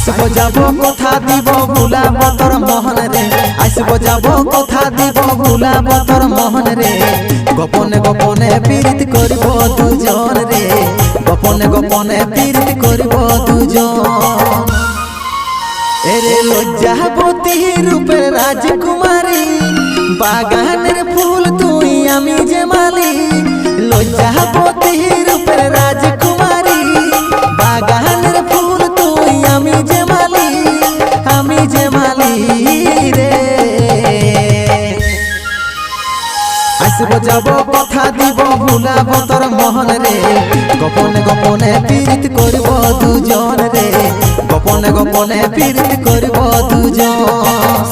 আসবো যাব কথা দিব ভুলাব তোর মোহন রে আসবো যাব কথা দিব ভুলাব তোর মোহন রে গোপনে গোপনে পীড়িত করিব দুজন রে গোপনে গোপনে পীড়িত করিব দুজন এরে লজ্জাবতী রূপের রাজকুমারী বাগানের ফুল তুই আমি যে মালি লজ্জাবতী রূপের রাজকুমারী বাগানের ফুল তুই আমি যে মালি রে আসবো যাব কথা দিব ভুলাব তোর মোহন রে গোপনে গোপনে পীড়িত করিব দুজন রে গোপনে গোপনে পীড়িত করিব দুজন